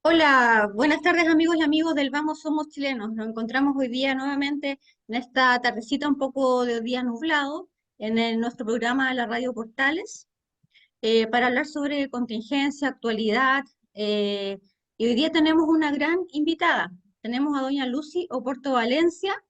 Hola, buenas tardes amigos y amigos del Vamos Somos Chilenos. Nos encontramos hoy día nuevamente en esta tardecita un poco de día nublado nuestro programa de la Radio Portales para hablar sobre contingencia, actualidad. eh, y hoy día tenemos una gran invitada. Tenemos a doña Lucy Oporto Valencia,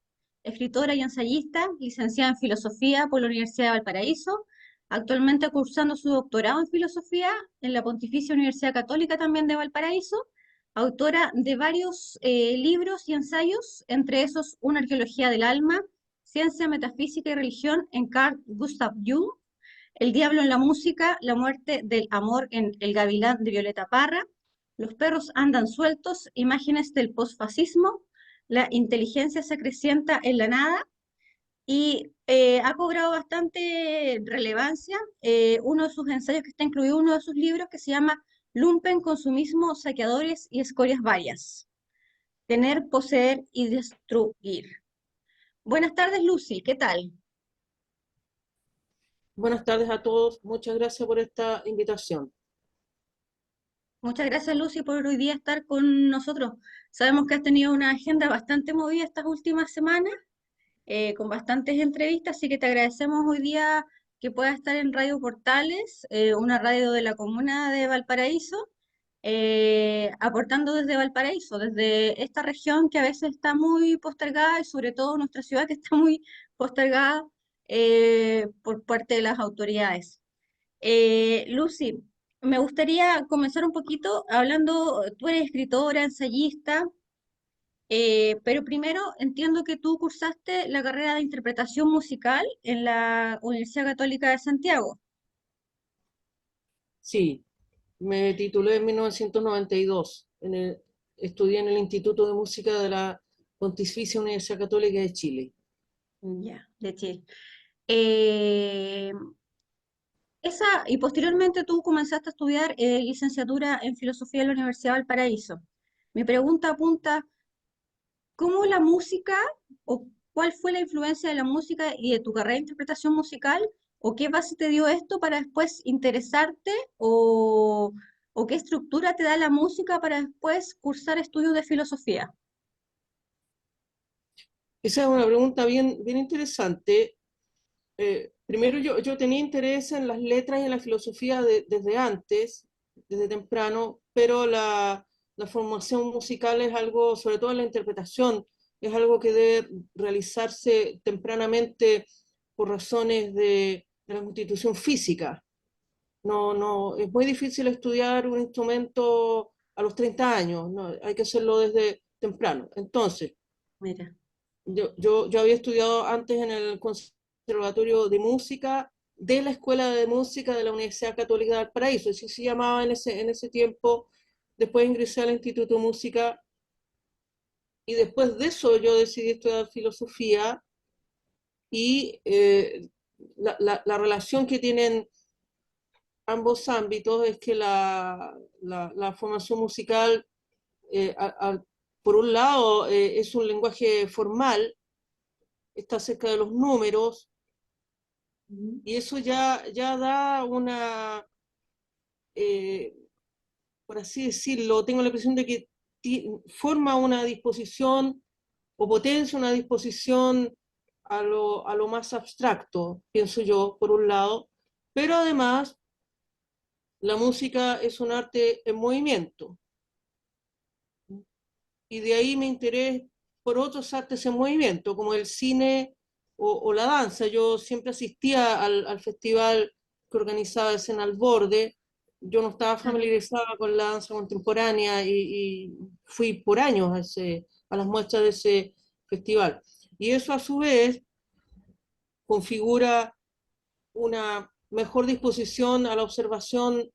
escritora y ensayista, licenciada en Filosofía por la Universidad de Valparaíso, actualmente cursando su doctorado en Filosofía en la Pontificia Universidad Católica también de Valparaíso, autora de varios libros y ensayos, entre esos Una arqueología del alma, Ciencia, Metafísica y Religión en Carl Gustav Jung, El diablo en la música, La muerte del amor en El gavilán de Violeta Parra, Los perros andan sueltos, Imágenes del posfascismo, La inteligencia se acrecienta en la nada, y ha cobrado bastante relevancia uno de sus ensayos que está incluido en uno de sus libros que se llama Lumpen, consumismo, saqueadores y escorias varias. Tener, poseer y destruir. Buenas tardes, Lucy, ¿qué tal? Buenas tardes a todos. Muchas gracias por esta invitación. Muchas gracias, Lucy, por hoy día estar con nosotros. Sabemos que has tenido una agenda bastante movida estas últimas semanas, con bastantes entrevistas, así que te agradecemos hoy día que puedas estar en Radio Portales, una radio de la comuna de Valparaíso, aportando desde Valparaíso, desde esta región que a veces está muy postergada y sobre todo nuestra ciudad que está muy postergada por parte de las autoridades. Lucy, me gustaría comenzar un poquito hablando, tú eres escritora, ensayista, pero primero entiendo que tú cursaste la carrera de interpretación musical en la Universidad Católica de Santiago. Sí, me titulé en 1992. Estudié en el Instituto de Música de la Pontificia Universidad Católica de Chile. Ya, de Chile. Eh, y posteriormente tú comenzaste a estudiar licenciatura en filosofía en la Universidad de Valparaíso. Mi pregunta apunta, ¿cómo la música o cuál fue la influencia de la música y de tu carrera de interpretación musical o qué base te dio esto para después interesarte o qué estructura te da la música para después cursar estudios de filosofía? Esa es una pregunta bien interesante. Primero, yo tenía interés en las letras y en la filosofía desde antes, desde temprano, pero la formación musical es algo, sobre todo la interpretación, es algo que debe realizarse tempranamente por razones de la constitución física. No, es muy difícil estudiar un instrumento a los 30 años, no, hay que hacerlo desde temprano. Entonces, Mira, yo había estudiado antes en el Conservatorio de Música de la Escuela de Música de la Universidad Católica de Valparaíso, así se llamaba en ese tiempo. Después ingresé al Instituto de Música y después de eso yo decidí estudiar filosofía y la relación que tienen ambos ámbitos es que la formación musical, eh, a- a- por un lado, es un lenguaje formal, está cerca de los números, ujú, y eso ya da una, eh, por así decirlo, tengo la impresión de que forma una disposición o potencia una disposición a lo más abstracto, pienso yo, por un lado, pero además la música es un arte en movimiento, y de ahí mi interés por otros artes en movimiento, como el cine o la danza. Yo siempre asistía al festival que organizaba Escena al Borde. Yo no estaba claro. familiarizada con la danza contemporánea y fui por años a las muestras de ese festival. Y eso a su vez configura una mejor disposición a la observación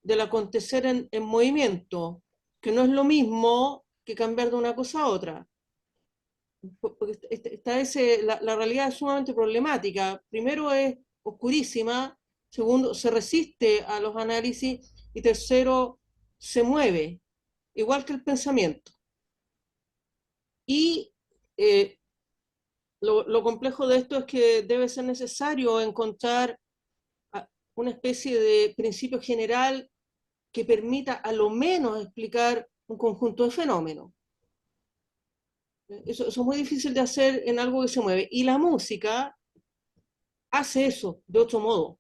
del acontecer en movimiento, que no es lo mismo que cambiar de una cosa a otra. Porque la realidad es sumamente problemática. Primero, es oscurísima; segundo, se resiste a los análisis; y tercero, se mueve, igual que el pensamiento. Y eh, lo complejo de esto es que debe ser necesario encontrar una especie de principio general que permita a lo menos explicar un conjunto de fenómenos. Eso es muy difícil de hacer en algo que se mueve. Y la música hace eso de otro modo,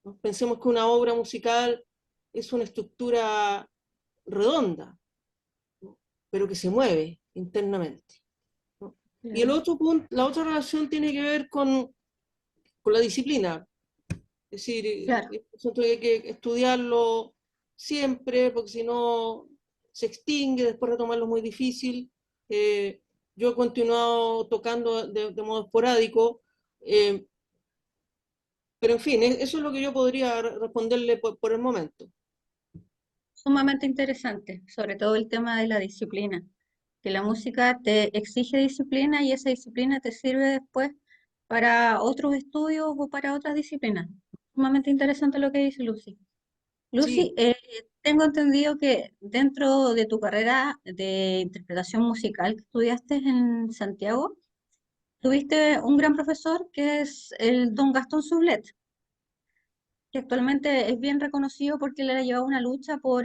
¿no? Pensemos que una obra musical es una estructura redonda, ¿no? Pero que se mueve internamente, ¿no? Y el Claro, otro punto, la otra relación tiene que ver con la disciplina. Es decir, claro. eso hay que estudiarlo siempre, porque si no se extingue, después retomarlo es muy difícil. Eh, yo he continuado tocando de modo esporádico, eh, pero en fin, eso es lo que yo podría responderle por el momento. Sumamente interesante, sobre todo el tema de la disciplina, que la música te exige disciplina y esa disciplina te sirve después para otros estudios o para otras disciplinas. Sumamente interesante lo que dice Lucy. Lucy, Sí, tengo entendido que dentro de tu carrera de interpretación musical que estudiaste en Santiago, tuviste un gran profesor que es el don Gastón Sublet, que actualmente es bien reconocido porque le ha llevado una lucha por,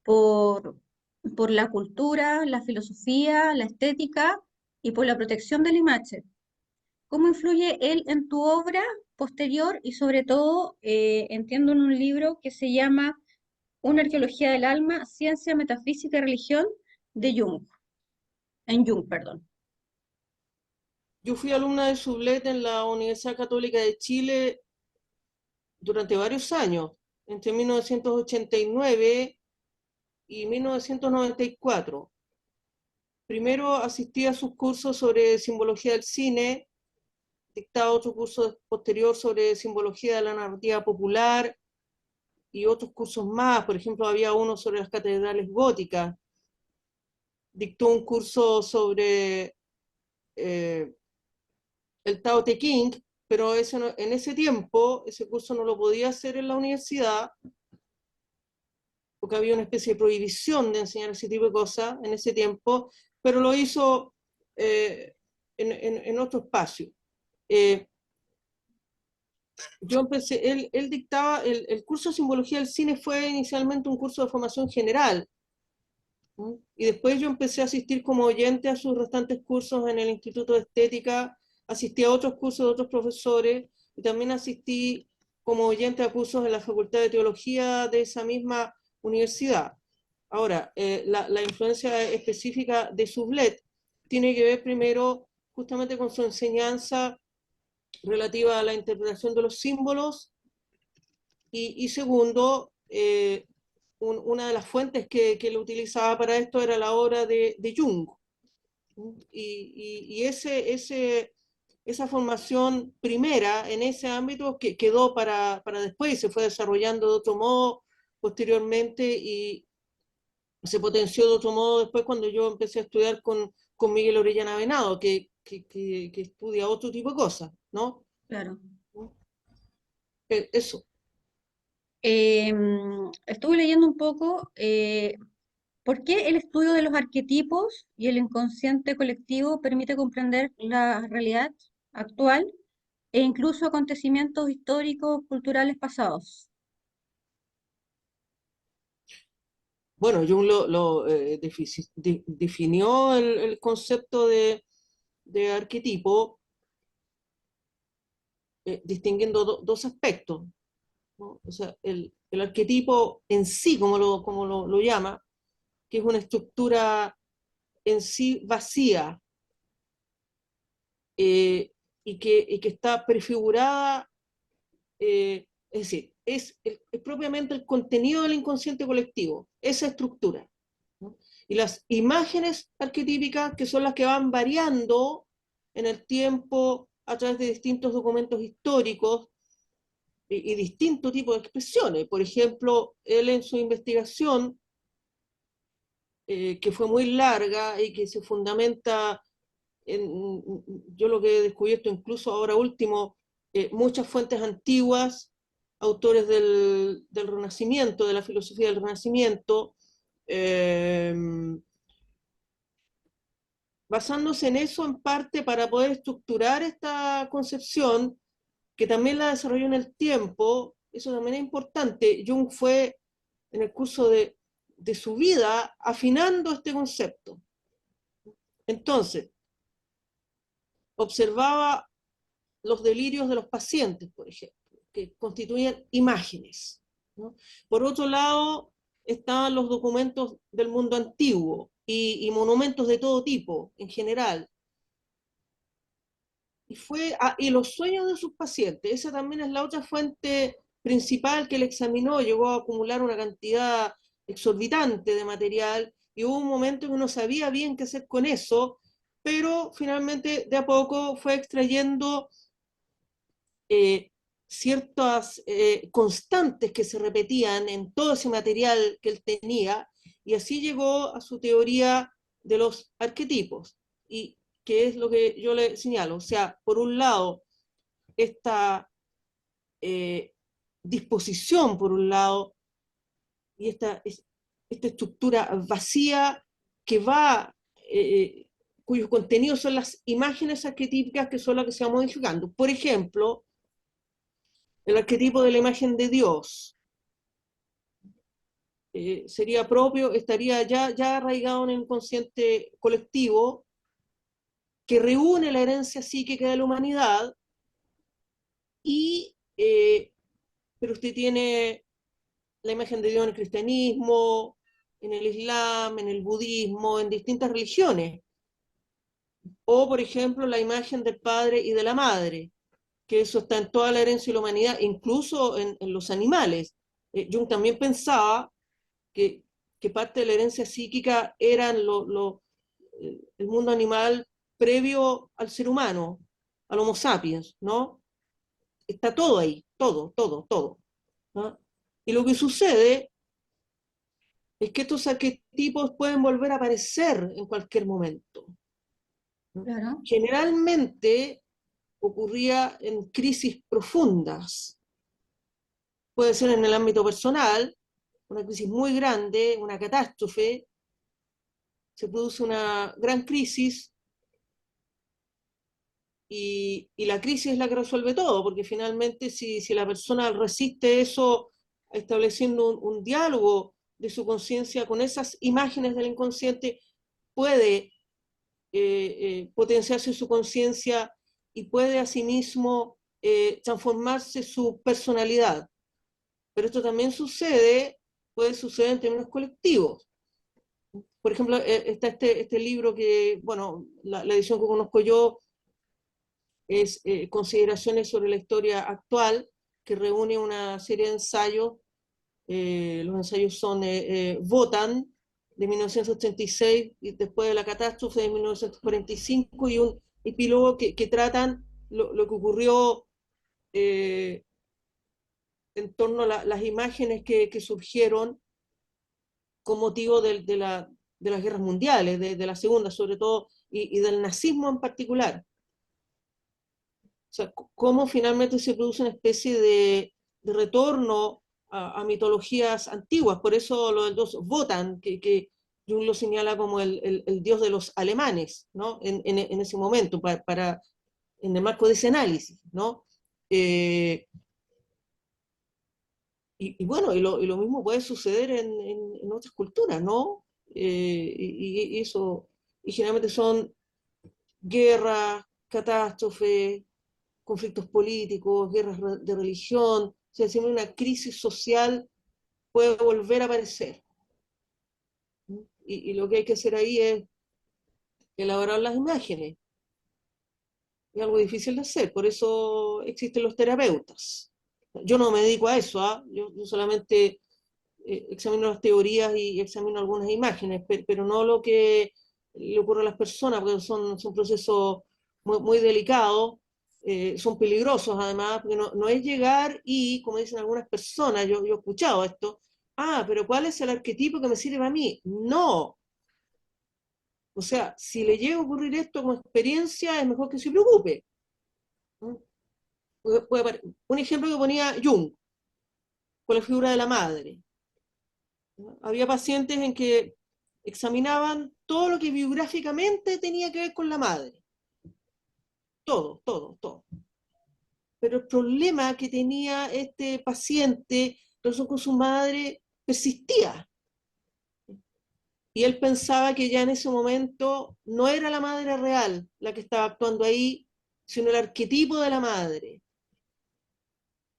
por la cultura, la filosofía, la estética y por la protección de la imagen. ¿Cómo influye él en tu obra posterior y sobre todo, entiendo en un libro que se llama Una arqueología del alma, ciencia, metafísica y religión de Jung, en Jung, perdón. yo fui alumna de Sublet en la Universidad Católica de Chile durante varios años, entre 1989 y 1994. Primero asistí a sus cursos sobre simbología del cine, dictaba otro curso posterior sobre simbología de la narrativa popular y otros cursos más. Por ejemplo, había uno sobre las catedrales góticas. Dictó un curso sobre eh, el Tao Te Ching, pero en ese tiempo ese curso no lo podía hacer en la universidad porque había una especie de prohibición de enseñar ese tipo de cosas en ese tiempo, pero lo hizo en otro espacio. Eh, yo empecé, él dictaba, el curso de simbología del cine fue inicialmente un curso de formación general, ¿no? Y después yo empecé a asistir como oyente a sus restantes cursos en el Instituto de Estética, asistí a otros cursos de otros profesores y también asistí como oyente a cursos en la Facultad de Teología de esa misma universidad. Ahora, la influencia específica de Sublet tiene que ver primero justamente con su enseñanza relativa a la interpretación de los símbolos y segundo, una de las fuentes que él utilizaba para esto era la obra de Jung. Y esa formación primera en ese ámbito que quedó para después y se fue desarrollando de otro modo posteriormente y se potenció de otro modo después cuando yo empecé a estudiar con Miguel Orellana Venado, que estudia otro tipo de cosas, ¿no? Claro. Eso. Estuve leyendo un poco por qué el estudio de los arquetipos y el inconsciente colectivo permite comprender la realidad actual e incluso acontecimientos históricos, culturales pasados. Bueno, Jung definió el concepto de arquetipo distinguiendo dos aspectos, ¿no? O sea, el arquetipo en sí, como lo llama, que es una estructura en sí vacía eh, y que está prefigurada, es decir, es propiamente el contenido del inconsciente colectivo, esa estructura, ¿no? Y las imágenes arquetípicas, que son las que van variando en el tiempo a través de distintos documentos históricos y distintos tipos de expresiones. Por ejemplo, él en su investigación, que fue muy larga y que se fundamenta en, yo lo que he descubierto incluso ahora último, muchas fuentes antiguas, autores del Renacimiento, de la filosofía del Renacimiento, eh, basándose en eso en parte para poder estructurar esta concepción, que también la desarrolló en el tiempo, eso también es importante. Jung fue en el curso de su vida afinando este concepto. Entonces, observaba los delirios de los pacientes, por ejemplo, que constituían imágenes, ¿no? Por otro lado, estaban los documentos del mundo antiguo y monumentos de todo tipo, en general. Y los sueños de sus pacientes, esa también es la otra fuente principal que él examinó, llegó a acumular una cantidad exorbitante de material, y hubo un momento en que no sabía bien qué hacer con eso, pero finalmente de a poco fue extrayendo ciertas constantes que se repetían en todo ese material que él tenía, y así llegó a su teoría de los arquetipos, y que es lo que yo le señalo. O sea, por un lado, esta eh, disposición, por un lado, y esta estructura vacía que va, cuyos contenidos son las imágenes arquetípicas que son las que se van modificando. Por ejemplo, el arquetipo de la imagen de Dios sería propio, estaría ya arraigado en el inconsciente colectivo, que reúne la herencia psíquica de la humanidad, y, pero usted tiene la imagen de Dios en el cristianismo, en el islam, en el budismo, en distintas religiones. O, por ejemplo, la imagen del padre y de la madre, que eso está en toda la herencia de la humanidad, incluso en los animales. Jung también pensaba que, que parte de la herencia psíquica eran el mundo animal previo al ser humano, al Homo sapiens, ¿no? Está todo ahí, todo, ¿no? Y lo que sucede es que estos arquetipos pueden volver a aparecer en cualquier momento, ¿no? Claro. Generalmente ocurría en crisis profundas, puede ser en el ámbito personal, una crisis muy grande, una catástrofe, se produce una gran crisis, y la crisis es la que resuelve todo, porque finalmente si la persona resiste eso, estableciendo un diálogo de su conciencia con esas imágenes del inconsciente, puede potenciarse su conciencia, y puede asimismo transformarse su personalidad. Pero esto también puede suceder en términos colectivos. Por ejemplo, está este libro que, bueno, la edición que conozco yo es Consideraciones sobre la historia actual, que reúne una serie de ensayos. Los ensayos son Wotan, de 1936, y después de la catástrofe de 1945, y un epílogo que tratan lo que ocurrió en torno a las imágenes que surgieron con motivo de las guerras mundiales, de la segunda sobre todo, y del nazismo en particular. O sea, cómo finalmente se produce una especie de retorno a mitologías antiguas. Por eso lo del dios Wotan, que Jung lo señala como el dios de los alemanes, ¿no? En ese momento, en el marco de ese análisis, ¿no? Y bueno, y lo mismo puede suceder en otras culturas, ¿no? Eso, y generalmente son guerras, catástrofes, conflictos políticos, guerras de religión. O sea, siempre una crisis social puede volver a aparecer. Y lo que hay que hacer ahí es elaborar las imágenes. Es algo difícil de hacer, por eso existen los terapeutas. Yo no me dedico a eso, ¿ah? Yo solamente examino las teorías y examino algunas imágenes, pero no lo que le ocurre a las personas, porque son procesos muy delicados, son peligrosos además, porque no es llegar y, como dicen algunas personas, yo he escuchado esto, pero ¿cuál es el arquetipo que me sirve a mí? No. O sea, si le llega a ocurrir esto como experiencia, es mejor que se preocupe, ¿no? Un ejemplo que ponía Jung, con la figura de la madre. Había pacientes en que examinaban todo lo que biográficamente tenía que ver con la madre. Todo. Pero el problema que tenía este paciente, relación con su madre, persistía. y él pensaba que ya en ese momento no era la madre real la que estaba actuando ahí, sino el arquetipo de la madre,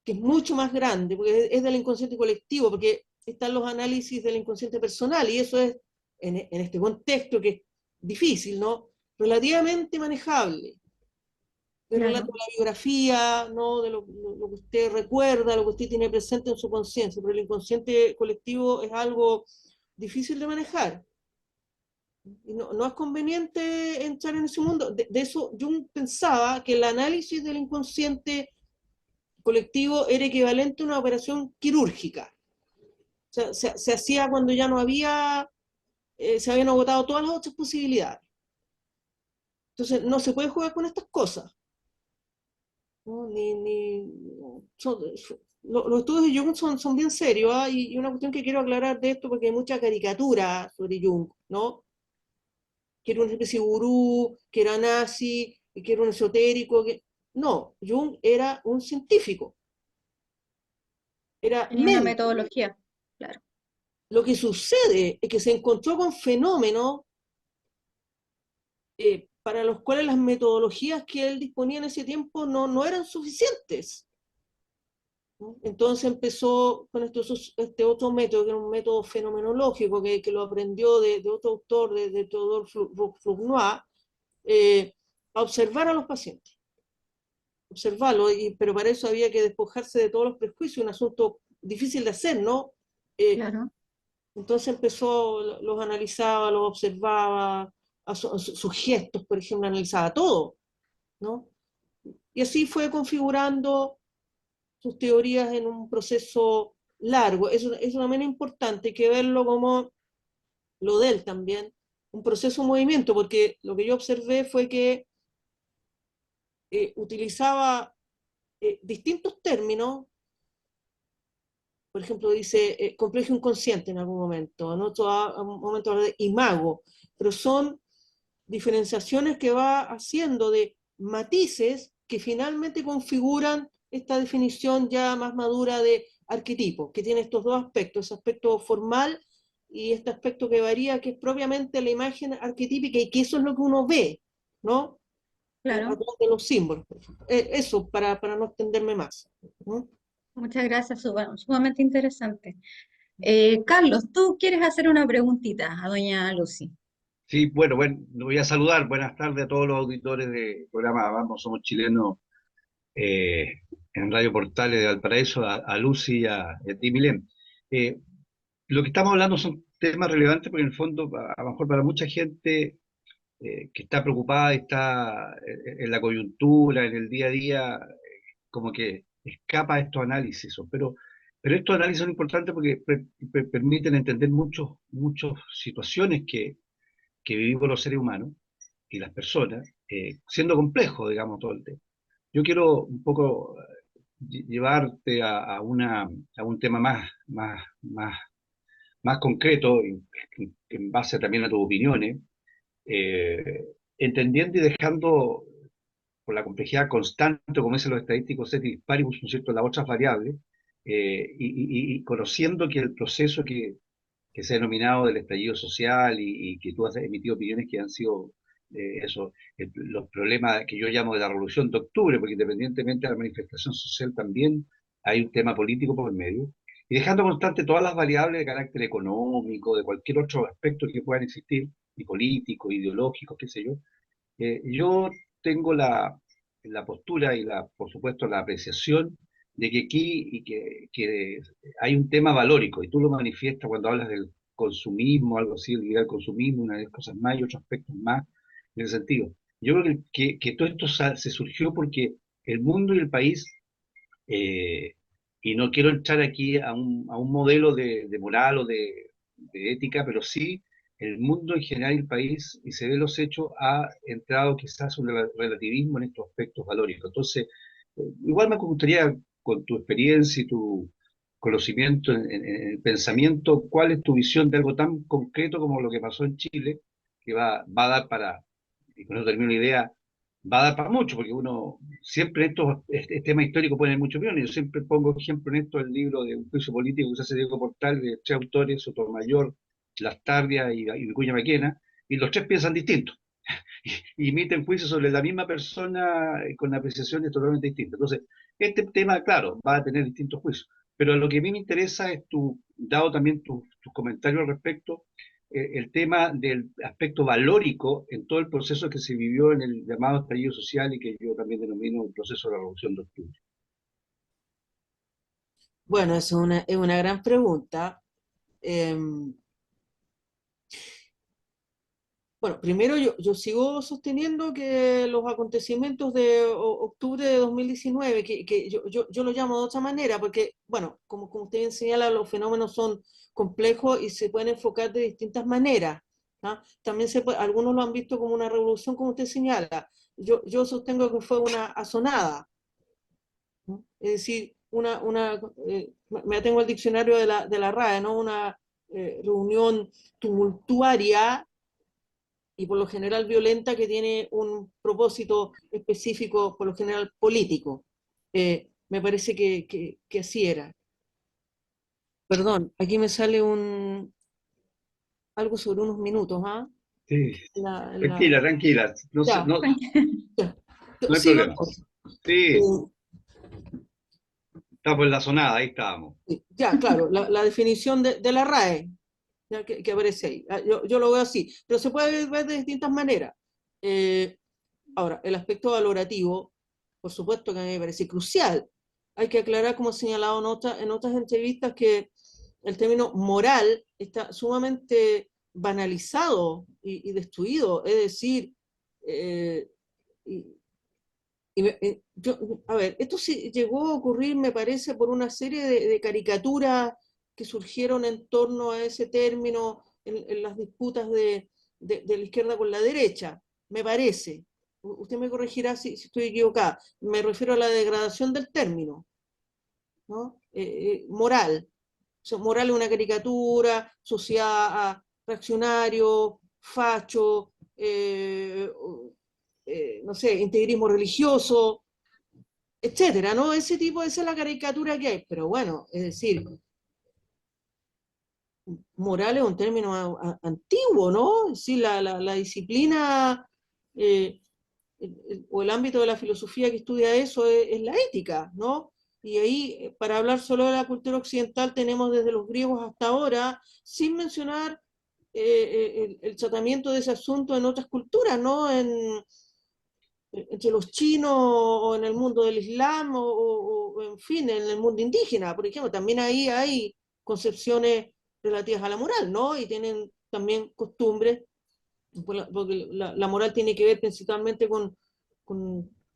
que es mucho más grande, porque es del inconsciente colectivo, porque están los análisis del inconsciente personal, y eso es, en este contexto que es difícil, ¿no? Relativamente manejable. El relato Claro. de la biografía, ¿no? De lo que usted recuerda, lo que usted tiene presente en su conciencia, pero el inconsciente colectivo es algo difícil de manejar. Y no es conveniente entrar en ese mundo. De eso Jung pensaba que el análisis del inconsciente colectivo era equivalente a una operación quirúrgica. O sea, se hacía cuando ya no había, se habían agotado todas las otras posibilidades. Entonces, no se puede jugar con estas cosas. ¿No? Los estudios de Jung son bien serios, ¿ah? Y una cuestión que quiero aclarar de esto, porque hay mucha caricatura sobre Jung, ¿no? Que era una especie de gurú, que era nazi, que era un esotérico. No, Jung era un científico, era Tenía una médico. metodología, claro. Lo que sucede es que se encontró con fenómenos para los cuales las metodologías que él disponía en ese tiempo no eran suficientes. ¿No? Entonces empezó con este otro método, que era un método fenomenológico, que lo aprendió de otro autor, de Theodore Flournoy, a observar a los pacientes, observarlo, pero para eso había que despojarse de todos los prejuicios, un asunto difícil de hacer, ¿no? Eh, Claro. entonces empezó, los analizaba, los observaba, sus gestos, por ejemplo, analizaba todo, ¿no? Y así fue configurando sus teorías en un proceso largo. Es una manera importante que verlo como lo de él también, un proceso de movimiento, porque lo que yo observé fue que utilizaba distintos términos. Por ejemplo, dice complejo inconsciente en algún momento, en otro momento habla de imago, pero son diferenciaciones que va haciendo de matices que finalmente configuran esta definición ya más madura de arquetipo, que tiene estos dos aspectos, ese aspecto formal y este aspecto que varía, que es propiamente la imagen arquetípica y que eso es lo que uno ve, ¿no? A Claro. través de los símbolos, por ejemplo. Eso, para no extenderme más, ¿no? Muchas gracias, bueno, sumamente interesante. Carlos, tú quieres hacer una preguntita a doña Lucy. Sí, bueno, lo voy a saludar. Buenas tardes a todos los auditores del programa Vamos, Somos Chilenos eh, en Radio Portales de Valparaíso, a Lucy y a ti, Milén. Eh, lo que estamos hablando son temas relevantes porque en el fondo, a lo mejor para mucha gente que está preocupada y está en la coyuntura, en el día a día, como que escapa a estos análisis, pero estos análisis son importantes porque permiten entender muchas situaciones que vivimos los seres humanos y las personas, siendo complejo, digamos, todo el tema. Yo quiero un poco llevarte a un tema más concreto, en base también a tus opiniones, eh, entendiendo y dejando por la complejidad constante, como dicen los estadísticos, ceteris paribus, ¿no es cierto?, las otras variables, y conociendo que el proceso que se ha denominado del estallido social y que tú has emitido opiniones que han sido los problemas que yo llamo de la revolución de octubre, porque independientemente de la manifestación social también hay un tema político por el medio, y dejando constante todas las variables de carácter económico, de cualquier otro aspecto que puedan existir, y político, ideológico, qué sé yo. Yo tengo la postura y por supuesto la apreciación de que aquí que hay un tema valórico y tú lo manifiestas cuando hablas del consumismo, algo así, el ligar consumismo, una de las cosas más y otros aspectos más en ese sentido. Yo creo que todo esto se surgió porque el mundo y el país, eh, y no quiero entrar aquí a un modelo de moral o de ética, pero sí el mundo en general y el país, y se ve los hechos, ha entrado quizás un relativismo en estos aspectos valóricos. Entonces, igual me gustaría, con tu experiencia y tu conocimiento en el pensamiento, ¿cuál es tu visión de algo tan concreto como lo que pasó en Chile, que va a dar para, y con eso termino la idea, va a dar para mucho, porque uno siempre este tema histórico pone mucho opinión, y yo siempre pongo ejemplo en esto el libro de Un juicio político que se hace Diego Portal, de tres autores, Sotomayor, Lastarria y Vicuña Maquena, y los tres piensan distinto, y emiten juicios sobre la misma persona con apreciaciones totalmente distintas. Entonces, este tema, claro, va a tener distintos juicios, pero lo que a mí me interesa es dado también tus comentarios al respecto, el tema del aspecto valórico en todo el proceso que se vivió en el llamado estallido social y que yo también denomino un proceso de la Revolución de Octubre. Bueno, es una gran pregunta. Em, Bueno, primero yo sigo sosteniendo que los acontecimientos de octubre de 2019, que yo lo llamo de otra manera, porque, bueno, como usted bien señala, los fenómenos son complejos y se pueden enfocar de distintas maneras. ¿Ah? También algunos lo han visto como una revolución, como usted señala. Yo sostengo que fue una asonada, ¿no? Es decir, me atengo al diccionario de la RAE, ¿no? Una reunión tumultuaria y por lo general violenta, que tiene un propósito específico, por lo general político. Me parece que así era. Perdón, aquí me sale algo sobre unos minutos, ¿ah? Sí, La, tranquila, la, tranquila, ya, ya. no hay Sigo problema. entonces. Sí, Eh, estamos en la zonada, ahí estábamos. ya, claro, la definición de la RAE, ya que aparece ahí. Yo lo veo así, pero se puede ver de distintas maneras. Eh, Ahora, el aspecto valorativo, por supuesto que a mí me parece crucial. Hay que aclarar, como he señalado en otras entrevistas, que el término moral está sumamente banalizado y destruido. Es decir, eh, y, a ver, esto sí llegó a ocurrir, me parece, por una serie de caricaturas que surgieron en torno a ese término en las disputas de la izquierda con la derecha, me parece. Usted me corregirá si estoy equivocada. Me refiero a la degradación del término, ¿no? Moral. O sea, moral es una caricatura asociada a reaccionario, facho, no sé, integrismo religioso, etcétera, ¿no? Esa es la caricatura que hay. Pero bueno, es decir, moral es un término antiguo, ¿no? Es decir, la disciplina eh, o el ámbito de la filosofía que estudia eso es la ética, ¿no? Y ahí, para hablar solo de la cultura occidental, tenemos desde los griegos hasta ahora, sin mencionar el tratamiento de ese asunto en otras culturas, ¿no? Entre los chinos o en el mundo del Islam o, en fin, en el mundo indígena, por ejemplo, también ahí hay concepciones relativas a la moral, ¿no? Y tienen también costumbres, porque la moral tiene que ver principalmente con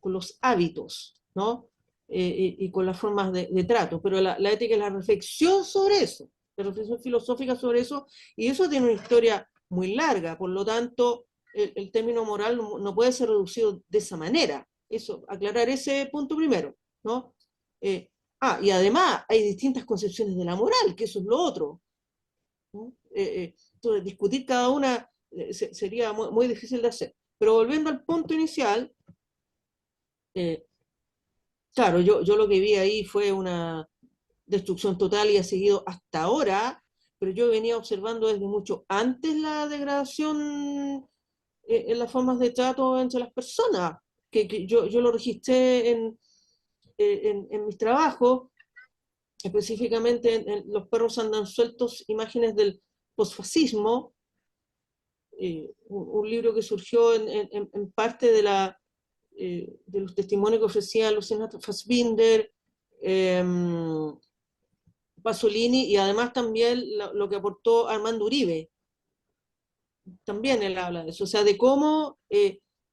los hábitos, ¿no? Y con las formas de trato, pero la ética es la reflexión sobre eso, la reflexión filosófica sobre eso, y eso tiene una historia muy larga, por lo tanto, el término moral no puede ser reducido de esa manera. Eso, aclarar ese punto primero, ¿no? Y además hay distintas concepciones de la moral, que eso es lo otro, ¿no? Entonces, discutir cada una sería muy difícil de hacer. Pero volviendo al punto inicial, eh, claro, yo lo que vi ahí fue una destrucción total y ha seguido hasta ahora, pero yo venía observando desde mucho antes la degradación en las formas de trato entre las personas, que yo lo registré en mis trabajos, específicamente en Los perros andan sueltos, imágenes del posfascismo, un libro que surgió en parte de los testimonios que ofrecía Luciana Fassbinder, eh, Pasolini, y además también lo que aportó Armando Uribe. También él habla de eso, o sea, de cómo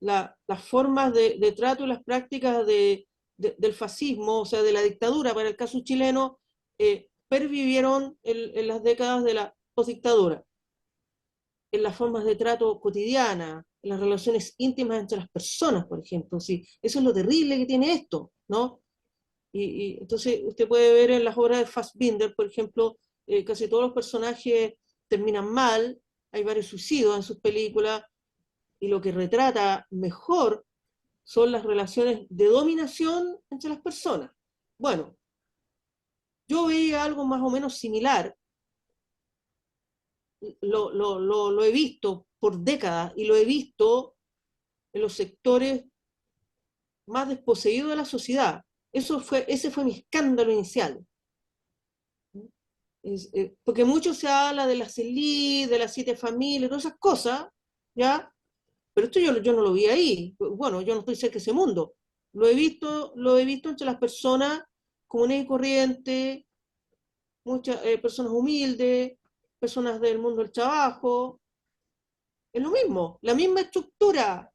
las formas de trato y las prácticas del fascismo, o sea, de la dictadura, para el caso chileno, pervivieron en las décadas de la postdictadura, en las formas de trato cotidiana, en las relaciones íntimas entre las personas, por ejemplo. Sí, eso es lo terrible que tiene esto, ¿no? Y entonces usted puede ver en las obras de Fassbinder, por ejemplo, casi todos los personajes terminan mal, hay varios suicidios en sus películas, y lo que retrata mejor son las relaciones de dominación entre las personas. Bueno, yo veía algo más o menos similar lo he visto por décadas y lo he visto en los sectores más desposeídos de la sociedad. Ese fue mi escándalo inicial. Porque mucho se habla de las élites, de las 7 familias, todas esas cosas, ¿ya? Pero esto yo no lo vi ahí. Bueno, yo no estoy cerca de ese mundo. Lo he visto entre las personas comunes y corrientes, muchas personas humildes, personas del mundo del trabajo. Es lo mismo, la misma estructura,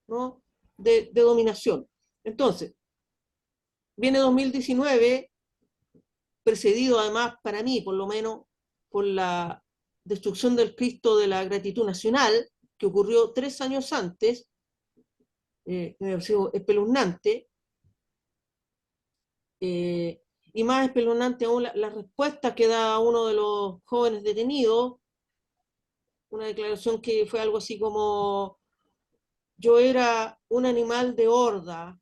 ¿no? de dominación. Entonces, viene 2019, precedido además, para mí, por lo menos, por la destrucción del Cristo de la gratitud nacional, que ocurrió 3 años antes, me pareció espeluznante, y más espeluznante aún la respuesta que da uno de los jóvenes detenidos, una declaración que fue algo así como: yo era un animal de horda.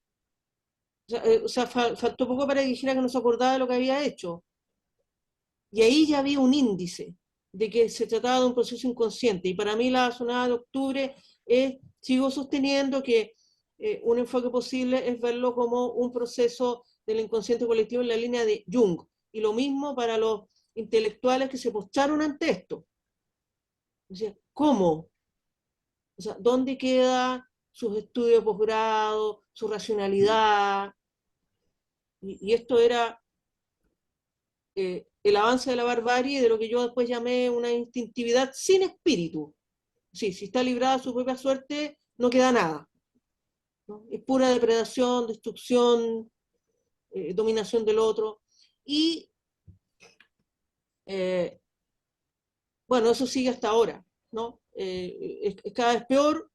Faltó poco para que dijera que no se acordaba de lo que había hecho. Y ahí ya había un índice de que se trataba de un proceso inconsciente. Y para mí la Jornada de Octubre sigo sosteniendo que un enfoque posible es verlo como un proceso del inconsciente colectivo en la línea de Jung. Y lo mismo para los intelectuales que se postraron ante esto. O sea, ¿cómo? O sea, ¿dónde quedan sus estudios de posgrado, su racionalidad? Y esto era el avance de la barbarie, de lo que yo después llamé una instintividad sin espíritu. Sí, si está librada a su propia suerte, no queda nada, ¿no? Es pura depredación, destrucción, dominación del otro. Y eh, bueno, eso sigue hasta ahora, ¿no? Es cada vez peor.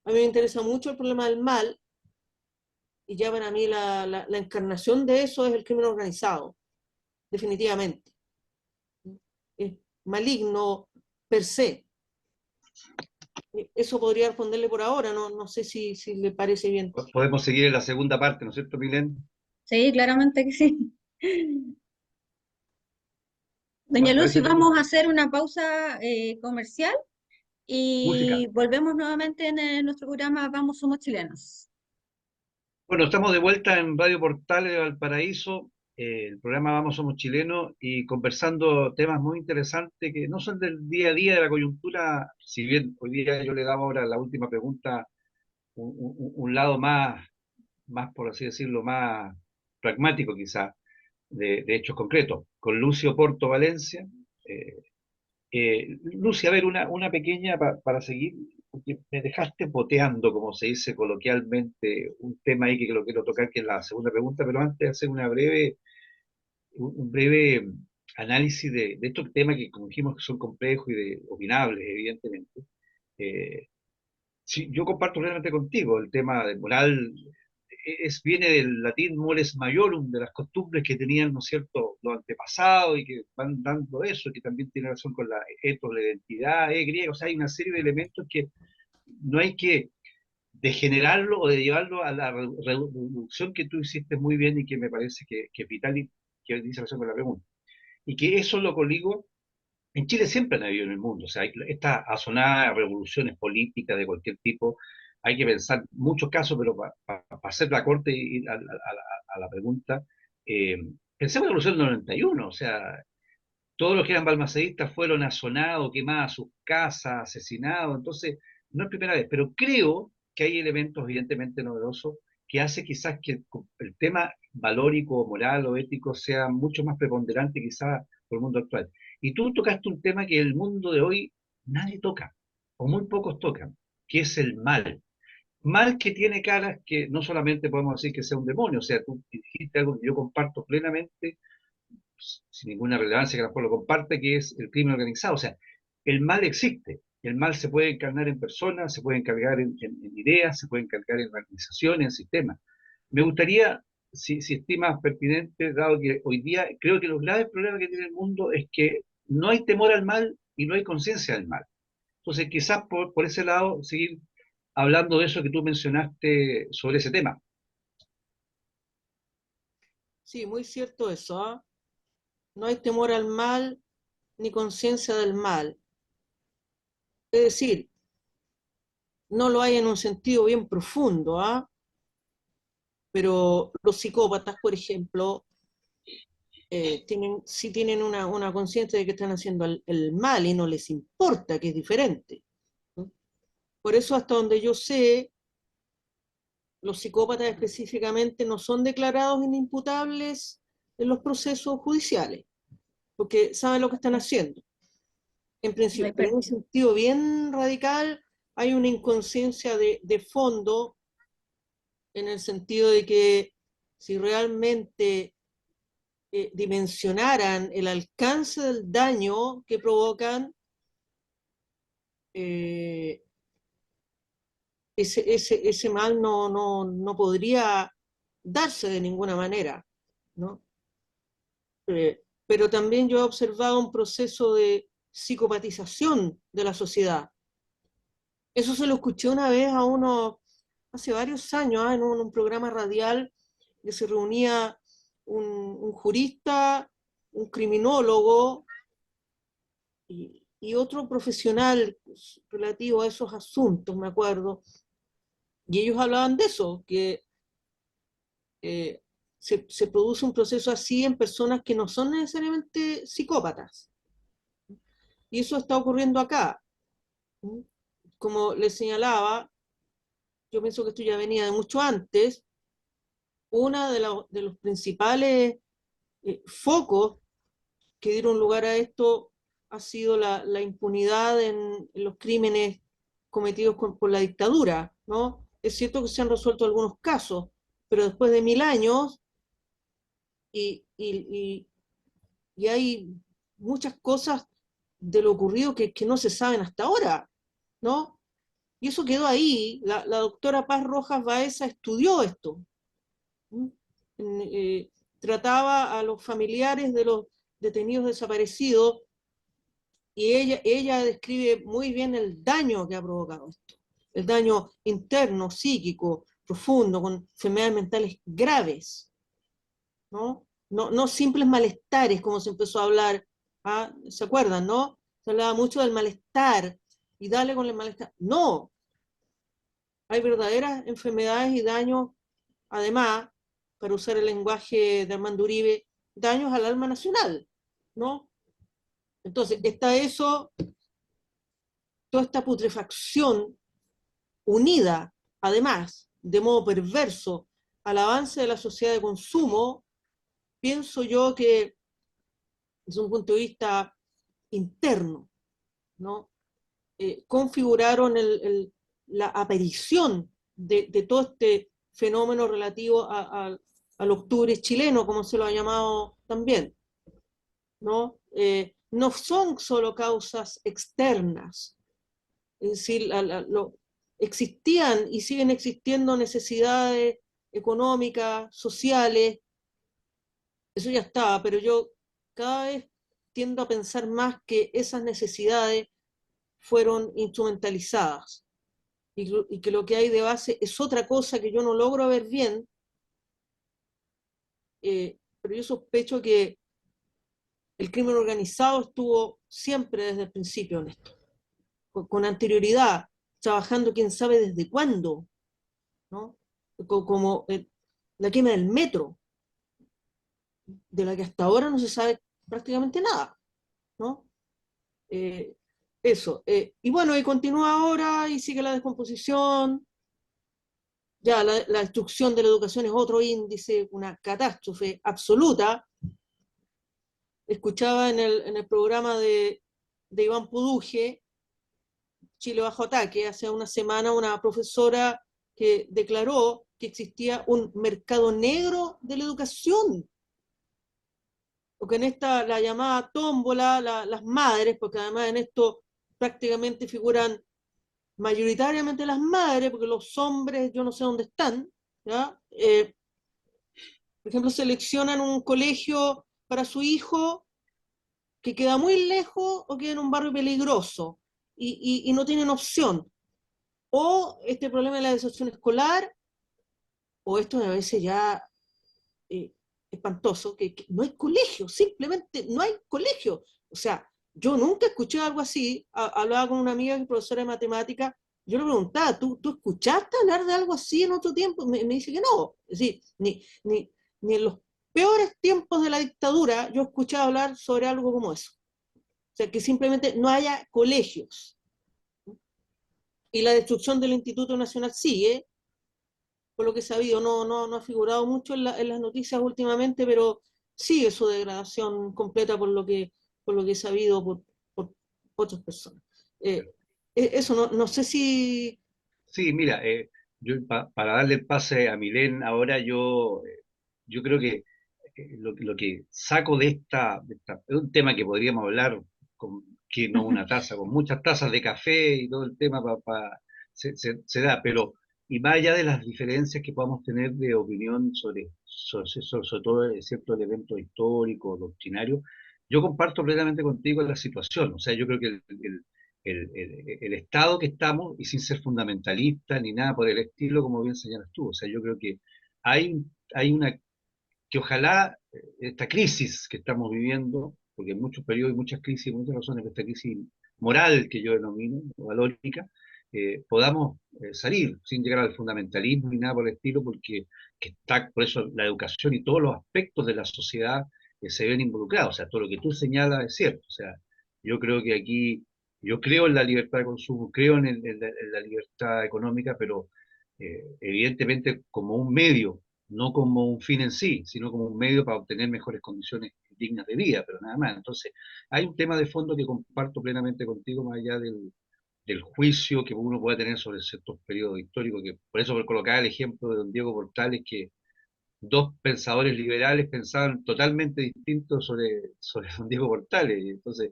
A mí me interesa mucho el problema del mal, y ya para mí la encarnación de eso es el crimen organizado, definitivamente. Es maligno per se. Eso podría responderle por ahora, no sé si le parece bien. Podemos seguir en la segunda parte, ¿no es cierto, Milén? Sí, claramente que sí. Doña Lucy, Parece bien. vamos a hacer una pausa comercial Música. y volvemos nuevamente en nuestro programa Vamos Somos Chilenos. Bueno, estamos de vuelta en Radio Portales de Valparaíso, el programa Vamos Somos Chilenos, y conversando temas muy interesantes que no son del día a día de la coyuntura. Si bien hoy día yo le daba ahora la última pregunta un lado más, por así decirlo, más pragmático quizá, de hechos concretos, con Lucio Porto Valencia. eh, Lucy, a ver, una pequeña para seguir, porque me dejaste boteando, como se dice coloquialmente, un tema ahí que lo quiero tocar, que es la segunda pregunta, pero antes de hacer un breve análisis de estos temas que, como dijimos, que son complejos y opinables, evidentemente. eh, sí, yo comparto realmente contigo el tema de moral. Viene del latín mores maiorum, de las costumbres que tenían, ¿no es cierto?, los antepasados y que van dando eso, que también tiene razón con la etos, la identidad griega. O sea, hay una serie de elementos que no hay que degenerarlo o de llevarlo a la reducción que tú hiciste muy bien y que me parece que es vital y que dice razón con la pregunta. Y que eso lo coligo en Chile siempre han habido en el mundo. O sea, estas asonadas revoluciones políticas de cualquier tipo, hay que pensar muchos casos, pero para hacer la corte y ir a la pregunta, eh, pensemos en la revolución del 91. O sea, todos los que eran balmaceístas fueron asonados, quemadas sus casas, asesinados. Entonces, no es primera vez, pero creo que hay elementos evidentemente novedosos que hace quizás que el tema valórico, moral o ético sea mucho más preponderante quizás por el mundo actual. Y tú tocaste un tema que el mundo de hoy nadie toca, o muy pocos tocan, que es el mal. Mal que tiene caras que no solamente podemos decir que sea un demonio. O sea, tú dijiste algo que yo comparto plenamente, sin ninguna relevancia, que a lo mejor lo comparte, que es el crimen organizado. O sea, el mal existe. El mal se puede encarnar en personas, se puede encargar en ideas, se puede encargar en organizaciones, en sistemas. Me gustaría, si estimas pertinente, dado que hoy día creo que los graves problemas que tiene el mundo es que no hay temor al mal y no hay conciencia del mal. Entonces, quizás por ese lado, seguir hablando de eso que tú mencionaste sobre ese tema. Sí, muy cierto eso, ¿ah? No hay temor al mal ni conciencia del mal. Es decir, no lo hay en un sentido bien profundo, ¿ah? Pero los psicópatas, por ejemplo, sí tienen una conciencia de que están haciendo el mal y no les importa, que es diferente, ¿no? Por eso, hasta donde yo sé, los psicópatas específicamente no son declarados inimputables en los procesos judiciales, porque saben lo que están haciendo, en No hay principio. Pero en un práctica. sentido bien radical hay una inconsciencia de fondo, en el sentido de que si realmente dimensionaran el alcance del daño que provocan, eh, ese mal no podría darse de ninguna manera, ¿no? Pero también yo he observado un proceso de psicopatización de la sociedad. Eso se lo escuché una vez a uno, hace varios años, en un programa radial que se reunía un jurista, un criminólogo y otro profesional relativo a esos asuntos, me acuerdo. Y ellos hablaban de eso, que eh, se produce un proceso así en personas que no son necesariamente psicópatas. Y eso está ocurriendo acá. Como les señalaba, yo pienso que esto ya venía de mucho antes. Una de los principales focos que dieron lugar a esto ha sido la impunidad en los crímenes cometidos por la dictadura, ¿no? Es cierto que se han resuelto algunos casos, pero después de 1000 años y, y, y hay muchas cosas de lo ocurrido que no se saben hasta ahora, ¿no? Y eso quedó ahí. La doctora Paz Rojas Baeza estudió esto. ¿Mm? Eh, Trataba a los familiares de los detenidos desaparecidos y ella describe muy bien el daño que ha provocado esto, el daño interno, psíquico, profundo, con enfermedades mentales graves, ¿no? No simples malestares como se empezó a hablar, ¿ah? ¿Se acuerdan, no? Se hablaba mucho del malestar y dale con el malestar. No, hay verdaderas enfermedades y daños, además, para usar el lenguaje de Armando Uribe, daños al alma nacional, ¿no? Entonces, está eso, toda esta putrefacción unida, además, de modo perverso, al avance de la sociedad de consumo, pienso yo que desde un punto de vista interno, ¿no? Configuraron la aparición de todo este fenómeno relativo al octubre chileno, como se lo ha llamado también, ¿no? No son solo causas externas, es decir, existían y siguen existiendo necesidades económicas, sociales, eso ya estaba, pero yo cada vez tiendo a pensar más que esas necesidades fueron instrumentalizadas y que lo que hay de base es otra cosa que yo no logro ver bien, pero yo sospecho que el crimen organizado estuvo siempre desde el principio en esto, con anterioridad, trabajando quién sabe desde cuándo, ¿no? Como la quema del metro, de la que hasta ahora no se sabe prácticamente nada, ¿no? Eh, Eso. Y bueno, y continúa ahora y sigue la descomposición. Ya la destrucción de la educación es otro índice, una catástrofe absoluta. Escuchaba en el programa de Iván Puduje, Chile bajo ataque, hace una semana, una profesora que declaró que existía un mercado negro de la educación, porque en esta, la llamada tómbola, las madres, porque además en esto prácticamente figuran mayoritariamente las madres, porque los hombres yo no sé dónde están, ¿ya? Por ejemplo, seleccionan un colegio para su hijo que queda muy lejos o queda en un barrio peligroso y no tienen opción. O este problema de la deserción escolar, o esto a veces ya eh, espantoso, que no hay colegio, simplemente no hay colegio. O sea, yo nunca escuché algo así. Hablaba con una amiga que es profesora de matemática, yo le preguntaba, ¿tú escuchaste hablar de algo así en otro tiempo? Me dice que no. Es decir, ni en los peores tiempos de la dictadura yo escuché hablar sobre algo como eso. O sea, que simplemente no haya colegios. Y la destrucción del Instituto Nacional sigue, por lo que he sabido, no ha figurado mucho en las noticias últimamente, pero sigue su degradación completa por lo que he sabido por otras personas. Eh, Eso, no sé si... Sí, mira, para darle el pase a Milén ahora, yo creo que lo que saco es un tema que podríamos hablar que no una taza, con muchas tazas de café y todo el tema se da, pero y más allá de las diferencias que podamos tener de opinión sobre todo ciertos elementos históricos, doctrinarios, yo comparto plenamente contigo la situación. O sea, yo creo que el estado que estamos, y sin ser fundamentalista ni nada por el estilo, como bien señalas tú, o sea, yo creo que hay una que ojalá esta crisis que estamos viviendo, porque en muchos periodos hay muchas crisis, muchas razones, pero esta crisis moral que yo denomino, o valórica, podamos salir sin llegar al fundamentalismo ni nada por el estilo, porque por eso la educación y todos los aspectos de la sociedad se ven involucrados. O sea, todo lo que tú señalas es cierto. O sea, yo creo que aquí, yo creo en la libertad de consumo, creo en la libertad económica, pero evidentemente como un medio, no como un fin en sí, sino como un medio para obtener mejores condiciones dignas de vida, pero nada más. Entonces, hay un tema de fondo que comparto plenamente contigo, más allá del juicio que uno puede tener sobre ciertos periodos históricos, que por eso por colocar el ejemplo de don Diego Portales, que dos pensadores liberales pensaban totalmente distintos sobre don Diego Portales, y entonces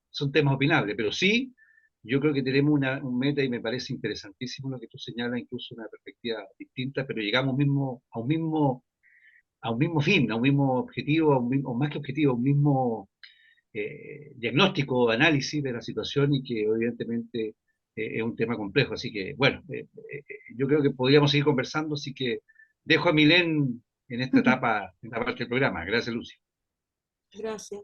son temas opinables, pero sí, yo creo que tenemos un meta y me parece interesantísimo lo que tú señalas, incluso una perspectiva distinta, pero llegamos a un mismo fin, a un mismo objetivo, o más que objetivo, a un mismo diagnóstico, análisis de la situación y que evidentemente es un tema complejo. Así que, bueno, yo creo que podríamos seguir conversando, así que dejo a Milén en esta etapa, en esta parte del programa. Gracias, Lucy. Gracias.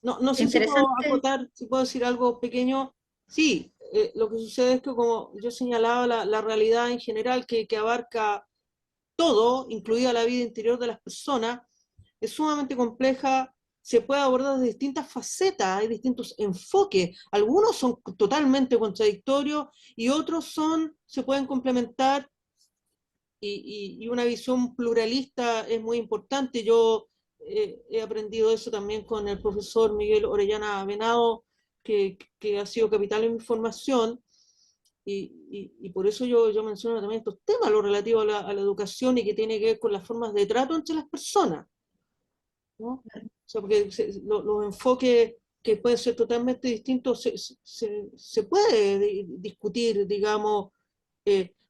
No sé si puedo Interesante. acotar, si puedo decir algo pequeño. Sí, lo que sucede es que como yo señalaba, la realidad en general que abarca todo, incluida la vida interior de las personas, es sumamente compleja, se puede abordar de distintas facetas, hay distintos enfoques, algunos son totalmente contradictorios y otros se pueden complementar y una visión pluralista es muy importante. Yo he aprendido eso también con el profesor Miguel Orellana Venado, que ha sido capital en mi formación, y por eso yo menciono también estos temas, lo relativo a la educación y que tiene que ver con las formas de trato entre las personas, ¿no? O sea, porque los enfoques que pueden ser totalmente distintos se puede discutir, digamos,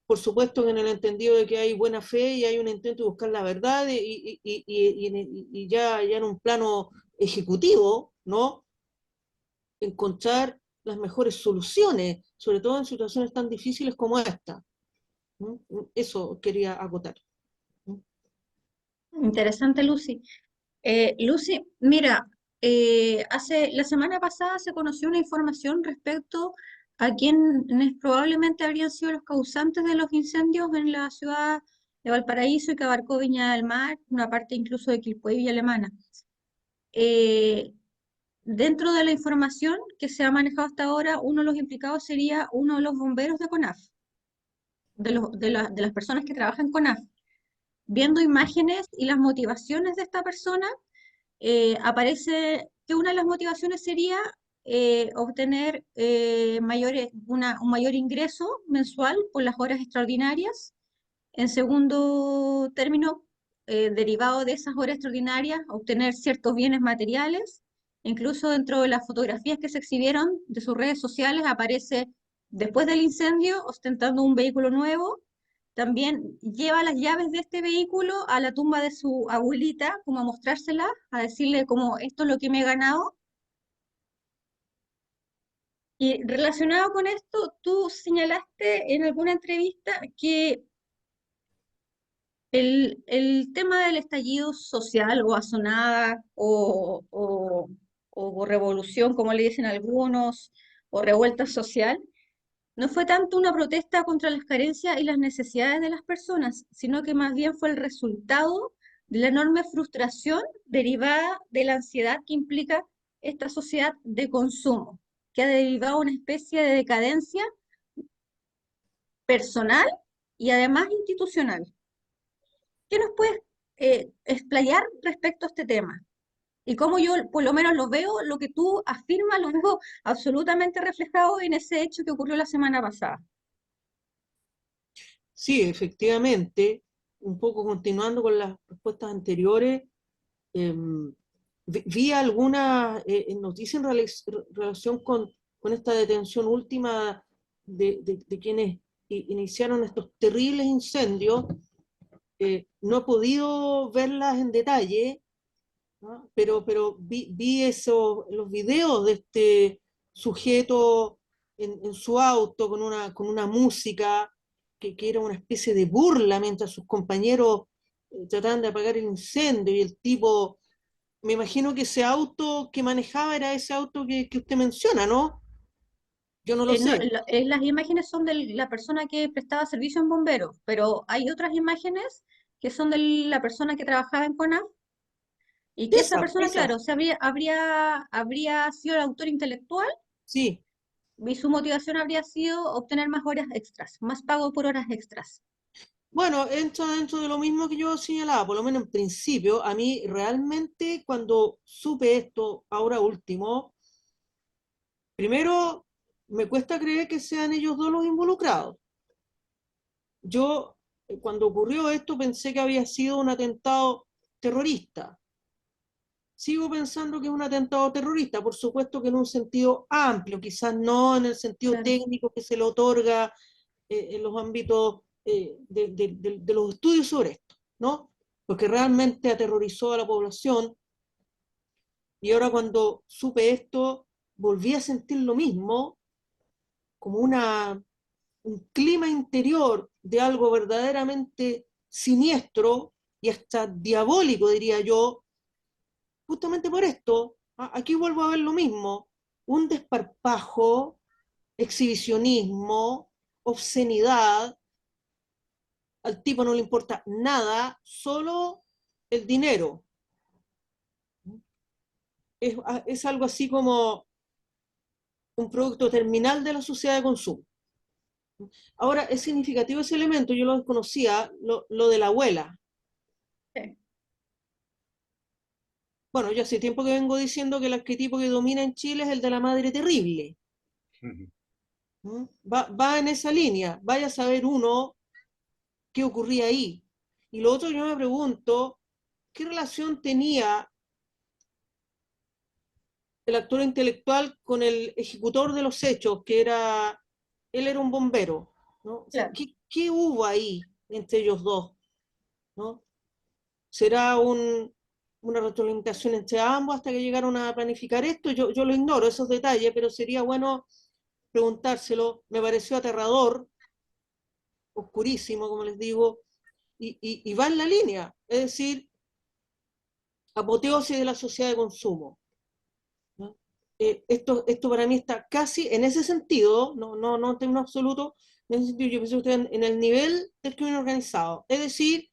por supuesto en el entendido de que hay buena fe y hay un intento de buscar la verdad y ya en un plano ejecutivo, ¿no? Encontrar las mejores soluciones, sobre todo en situaciones tan difíciles como esta, ¿no? Eso quería acotar, ¿no? Interesante, Lucy. Lucy, mira, la semana pasada se conoció una información respecto a quienes probablemente habrían sido los causantes de los incendios en la ciudad de Valparaíso y que abarcó Viña del Mar, una parte incluso de Quilpué y Villa Alemana. Eh, Dentro de la información que se ha manejado hasta ahora, uno de los implicados sería uno de los bomberos de CONAF, de las personas que trabajan en CONAF. Viendo imágenes y las motivaciones de esta persona, aparece que una de las motivaciones sería obtener un mayor ingreso mensual por las horas extraordinarias. En segundo término, derivado de esas horas extraordinarias, obtener ciertos bienes materiales. Incluso dentro de las fotografías que se exhibieron de sus redes sociales aparece después del incendio ostentando un vehículo nuevo. También lleva las llaves de este vehículo a la tumba de su abuelita, como a mostrársela, a decirle como esto es lo que me he ganado. Y relacionado con esto, tú señalaste en alguna entrevista que el tema del estallido social o asonada o o revolución, como le dicen algunos, o revuelta social, no fue tanto una protesta contra las carencias y las necesidades de las personas, sino que más bien fue el resultado de la enorme frustración derivada de la ansiedad que implica esta sociedad de consumo, que ha derivado una especie de decadencia personal y además institucional. ¿Qué nos puedes explayar respecto a este tema? Y cómo yo por lo menos lo veo, lo que tú afirmas, lo veo absolutamente reflejado en ese hecho que ocurrió la semana pasada. Sí, efectivamente, un poco continuando con las respuestas anteriores, vi algunas noticias en relación con esta detención última de quienes iniciaron estos terribles incendios. No he podido verlas en detalle, ¿no? Pero vi los videos de este sujeto en su auto con una música que era una especie de burla mientras sus compañeros trataban de apagar el incendio y el tipo, me imagino que ese auto que manejaba era ese auto que usted menciona, ¿no? Yo no lo No, sé. las imágenes son de la persona que prestaba servicio en bomberos, pero hay otras imágenes que son de la persona que trabajaba en CONAF y que esa persona, claro, Esas, habría sido el autor intelectual sí. y su motivación habría sido obtener más horas extras, más pago por horas extras. Bueno, entra dentro de lo mismo que yo señalaba, por lo menos en principio, a mí realmente cuando supe esto, ahora último, primero me cuesta creer que sean ellos dos los involucrados. Yo, cuando ocurrió esto, pensé que había sido un atentado terrorista. Sigo pensando que es un atentado terrorista, por supuesto que en un sentido amplio, quizás no en el sentido Claro. técnico que se le otorga en los ámbitos de los estudios sobre esto, ¿no? Porque realmente aterrorizó a la población y ahora cuando supe esto volví a sentir lo mismo, como un clima interior de algo verdaderamente siniestro y hasta diabólico, diría yo, justamente por esto. Aquí vuelvo a ver lo mismo, un desparpajo, exhibicionismo, obscenidad. Al tipo no le importa nada, solo el dinero. Es algo así como un producto terminal de la sociedad de consumo. Ahora, es significativo ese elemento, yo lo desconocía, lo de la abuela. Sí. Bueno, yo hace tiempo que vengo diciendo que el arquetipo que domina en Chile es el de la madre terrible. ¿No? Va en esa línea, vaya a saber uno qué ocurría ahí. Y lo otro yo me pregunto, ¿qué relación tenía el actor intelectual con el ejecutor de los hechos, él era un bombero, ¿no? O sea, Claro. ¿qué hubo ahí entre ellos dos, ¿no? ¿Será una retroalimentación entre ambos hasta que llegaron a planificar esto? Yo lo ignoro, esos detalles, pero sería bueno preguntárselo. Me pareció aterrador, oscurísimo, como les digo, y va en la línea, es decir, apoteosis de la sociedad de consumo, ¿no? Esto para mí está casi en ese sentido, no en términos absolutos, en ese sentido yo pienso que está en el nivel del crimen organizado. Es decir,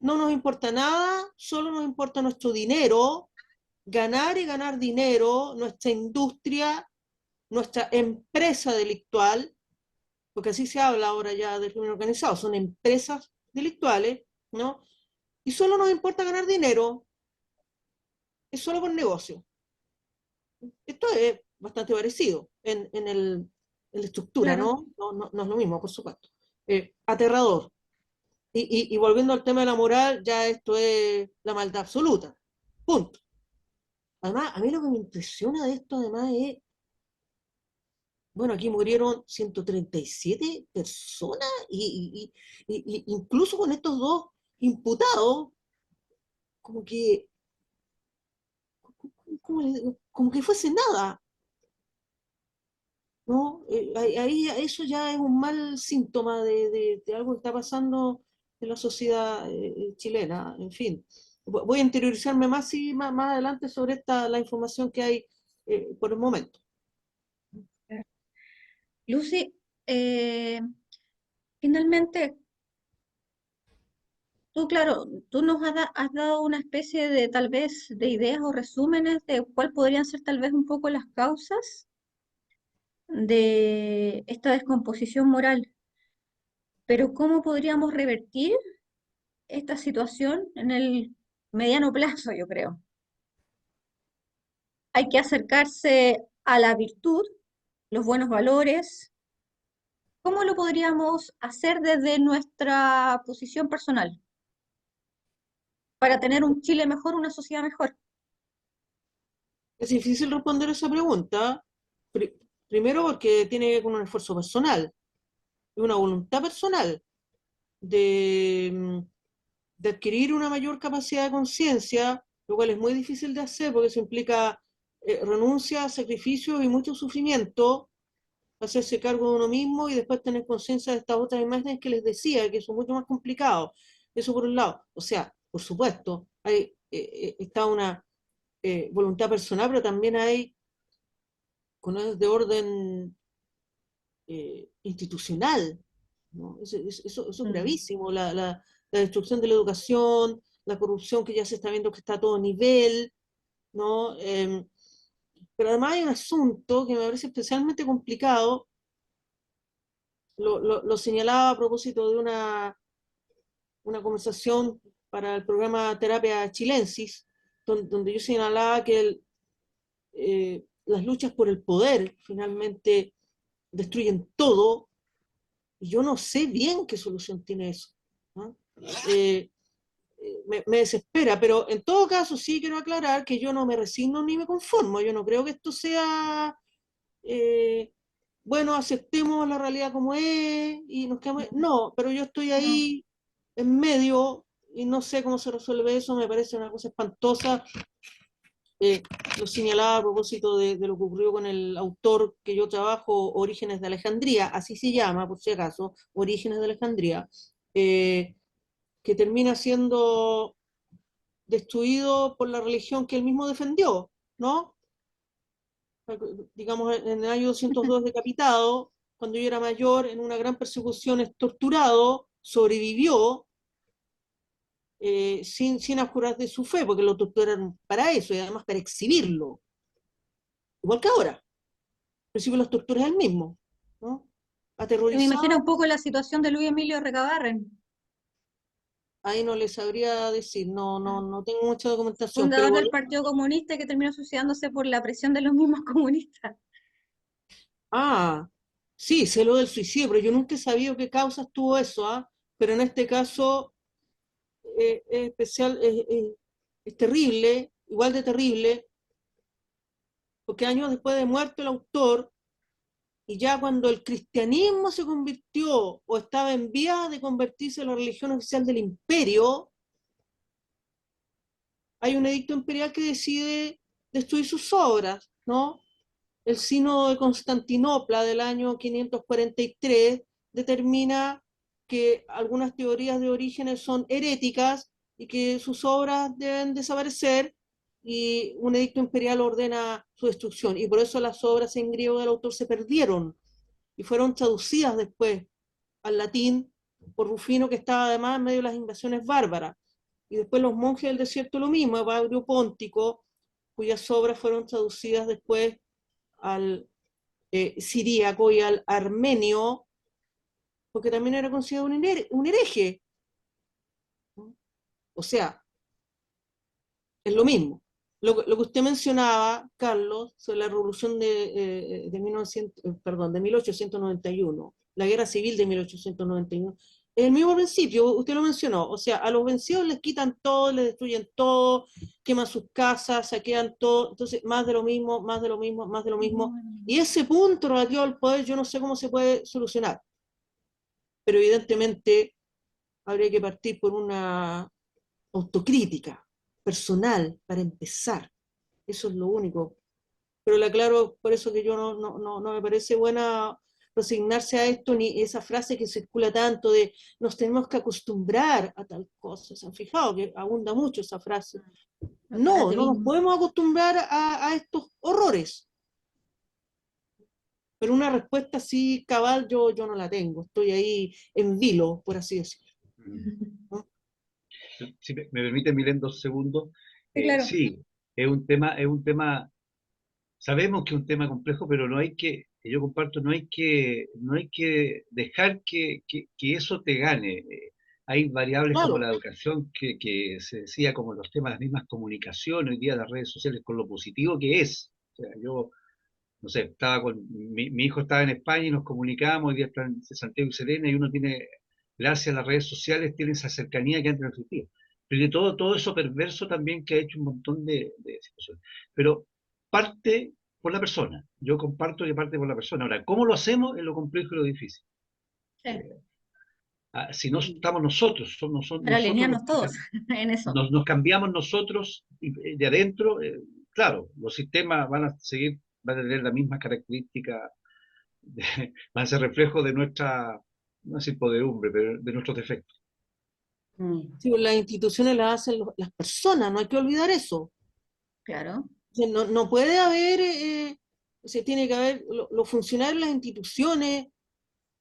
no nos importa nada, solo nos importa nuestro dinero, ganar y ganar dinero, nuestra industria, nuestra empresa delictual, porque así se habla ahora ya del crimen organizado, son empresas delictuales, ¿no? Y solo nos importa ganar dinero, es solo por negocio. Esto es bastante parecido en la estructura, Claro. ¿no? No es lo mismo, por supuesto. Aterrador. Y volviendo al tema de la moral, ya esto es la maldad absoluta. Punto. Además, a mí lo que me impresiona de esto, además, es, bueno, aquí murieron 137 personas y incluso con estos dos imputados, como que, como que fuese nada, ¿no? Ahí eso ya es un mal síntoma de algo que está pasando en la sociedad chilena, en fin. voy a interiorizarme más y más adelante sobre la información que hay por el momento. Lucy, finalmente, tú, claro, tú nos has dado una especie de tal vez de ideas o resúmenes de cuál podrían ser tal vez un poco las causas de esta descomposición moral, pero ¿cómo podríamos revertir esta situación en el mediano plazo, yo creo? Hay que acercarse a la virtud, los buenos valores. ¿Cómo lo podríamos hacer desde nuestra posición personal para tener un Chile mejor, una sociedad mejor? Es difícil responder esa pregunta, pri- primero porque tiene que ver con un esfuerzo personal y una voluntad personal de, de adquirir una mayor capacidad de conciencia, lo cual es muy difícil de hacer porque eso implica renuncia, sacrificio y mucho sufrimiento, hacerse cargo de uno mismo y después tener conciencia de estas otras imágenes que les decía, que son mucho más complicados. Eso por un lado. O sea, por supuesto, hay, está una voluntad personal, pero también hay con de orden institucional, ¿no? Eso es Mm. gravísimo, la destrucción de la educación, la corrupción que ya se está viendo que está a todo nivel, ¿no? Pero además hay un asunto que me parece especialmente complicado, lo señalaba a propósito de una conversación para el programa Terapia Chilensis, donde yo señalaba que las luchas por el poder finalmente destruyen todo, y yo no sé bien qué solución tiene eso, ¿no? Eh, me desespera, pero en todo caso sí quiero aclarar que yo no me resigno ni me conformo, yo no creo que esto sea, eh, bueno, aceptemos la realidad como es y nos quedamos, no, pero yo estoy No. ahí en medio y no sé cómo se resuelve eso, me parece una cosa espantosa. Eh, lo señalaba a propósito de lo que ocurrió con el autor que yo trabajo, Orígenes de Alejandría, así se llama, por si acaso, Orígenes de Alejandría, eh, que termina siendo destruido por la religión que él mismo defendió, ¿no? Digamos, en el año 202 decapitado, cuando yo era mayor, en una gran persecución es torturado, sobrevivió, sin abjurar de su fe, porque lo torturaron para eso y además para exhibirlo, igual que ahora. Al principio los torturas es el mismo, ¿no? Me imagino un Aterrorizado, poco la situación de Luis Emilio Recabarren, ahí no les sabría decir, no tengo mucha documentación, pero fundador del Partido Comunista que terminó suicidándose por la presión de los mismos comunistas. ah, sí, sé lo del suicidio, pero yo nunca he sabido qué causas tuvo eso, ¿ah? Pero en este caso es especial, es terrible, igual de terrible, porque años después de muerto el autor, y ya cuando el cristianismo se convirtió o estaba en vía de convertirse en la religión oficial del imperio, hay un edicto imperial que decide destruir sus obras, ¿no? El sínodo de Constantinopla del año 543 determina que algunas teorías de orígenes son heréticas y que sus obras deben desaparecer, y un edicto imperial ordena su destrucción. Y por eso las obras en griego del autor se perdieron y fueron traducidas después al latín por Rufino, que estaba además en medio de las invasiones bárbaras. Y después los monjes del desierto lo mismo, Evagrio Póntico, cuyas obras fueron traducidas después al siríaco y al armenio, porque también era considerado un hereje. ¿No? O sea, es lo mismo. Lo que usted mencionaba, Carlos, sobre la revolución de 1900, perdón, de 1891, la guerra civil de 1891, es el mismo principio, usted lo mencionó, o sea, a los vencidos les quitan todo, les destruyen todo, queman sus casas, saquean todo, entonces más de lo mismo, más de lo mismo, más de lo mismo. Y ese punto relativo al poder yo no sé cómo se puede solucionar, pero evidentemente habría que partir por una autocrítica personal para empezar. Eso es lo único. Pero le aclaro por eso que yo no me parece buena resignarse a esto, ni esa frase que circula tanto de nos tenemos que acostumbrar a tal cosa. ¿Se han fijado que abunda mucho esa frase? No, no nos podemos acostumbrar a estos horrores. Pero una respuesta así cabal yo no la tengo. Estoy ahí en vilo, por así decirlo. ¿No? Si me permite, Milen, 2 segundos. Sí, claro. Sí, es un tema, sabemos que es un tema complejo, pero no hay que, yo comparto, no hay que dejar que eso te gane. Hay variables como Claro. la educación que se decía, como los temas, las mismas comunicaciones, hoy día las redes sociales, con lo positivo que es. O sea, yo, no sé, estaba con, mi hijo estaba en España y nos comunicábamos, hoy día está en Santiago y Serena, y uno tiene, gracias a las redes sociales, tiene esa cercanía que antes no existía. Pero de todo eso perverso también que ha hecho un montón de situaciones. Pero parte por la persona. Yo comparto que parte por la persona. Ahora, ¿cómo lo hacemos? Es lo complejo y lo difícil. Sí. Si no estamos nosotros, somos Para nosotros alinearnos todos en eso. nos cambiamos nosotros de adentro, claro, los sistemas van a seguir, van a tener la misma característica, van a ser reflejo de nuestra, no decir podredumbre, pero de nuestros defectos. Sí, las instituciones las hacen las personas, no hay que olvidar eso. Claro. O sea, no puede haber, tiene que haber, los funcionarios de las instituciones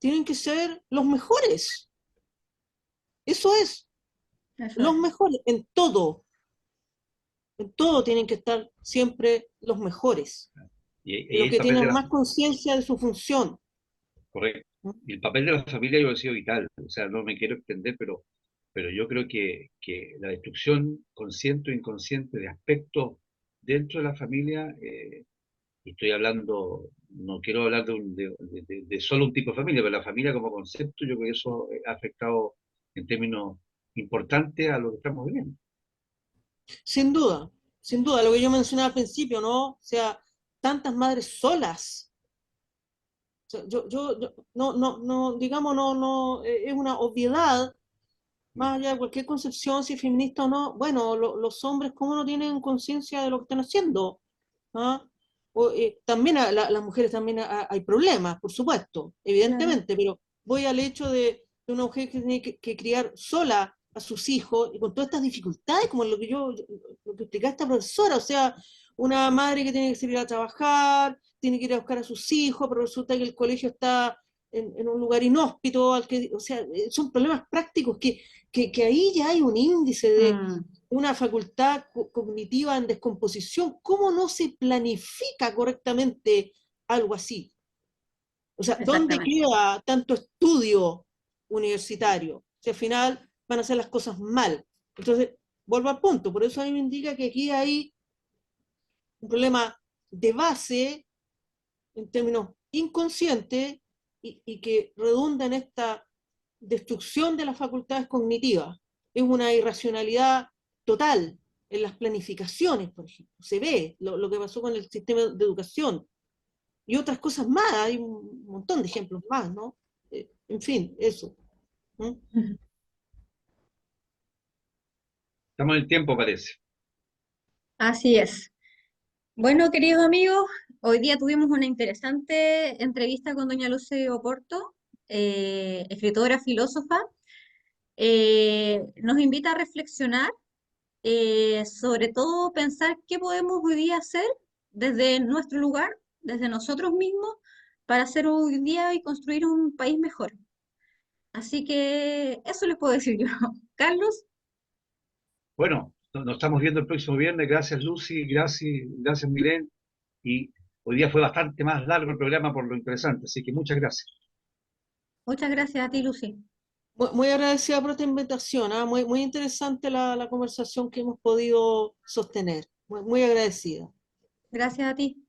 tienen que ser los mejores. Eso es, Eso los es. mejores, en todo tienen que estar siempre los mejores, Y los el que papel de tienen la, más conciencia de su función. correcto. ¿No? Y el papel de la familia yo ha sido vital. O sea, no me quiero extender, pero yo creo que la destrucción consciente o inconsciente de aspectos dentro de la familia, y estoy hablando, no quiero hablar de solo un tipo de familia, pero la familia como concepto, yo creo que eso ha afectado en términos importantes a lo que estamos viviendo. Sin duda, lo que yo mencionaba al principio, ¿no? O sea, tantas madres solas. O sea, no, digamos, no, es una obviedad, más allá de cualquier concepción, si es feminista o no. Bueno, los hombres, ¿cómo no tienen conciencia de lo que están haciendo? ¿Ah? También las mujeres también hay problemas, por supuesto, Claro. evidentemente, pero voy al hecho de una mujer que tiene que criar sola a sus hijos y con todas estas dificultades, como lo que explicaba esta profesora, o sea, una madre que tiene que salir a trabajar, tiene que ir a buscar a sus hijos, pero resulta que el colegio está en un lugar inhóspito, o sea, son problemas prácticos que ahí ya hay un índice de Mm, una facultad cognitiva en descomposición. ¿Cómo no se planifica correctamente algo así? O sea, ¿dónde exactamente. queda tanto estudio universitario? Si al final van a hacer las cosas mal. Entonces, vuelvo al punto, por eso a mí me indica que aquí hay un problema de base en términos inconscientes y que redunda en esta destrucción de las facultades cognitivas. Es una irracionalidad total en las planificaciones, por ejemplo. Se ve lo que pasó con el sistema de educación y otras cosas más. Hay un montón de ejemplos más, ¿no? En fin, eso. ¿Mm? Estamos en el tiempo, parece. Así es. Bueno, queridos amigos, hoy día tuvimos una interesante entrevista con doña Lucy Oporto, escritora, filósofa. Nos invita a reflexionar, sobre todo pensar qué podemos hoy día hacer desde nuestro lugar, desde nosotros mismos, para hacer hoy día y construir un país mejor. Así que eso les puedo decir yo. Carlos, Bueno, nos estamos viendo el próximo viernes. Gracias, Lucy. Gracias, Milen. Y hoy día fue bastante más largo el programa por lo interesante, así que muchas gracias. muchas gracias a ti, Lucy. Muy agradecida por esta invitación, ¿ah? Muy interesante la conversación que hemos podido sostener. Muy agradecida. Gracias a ti.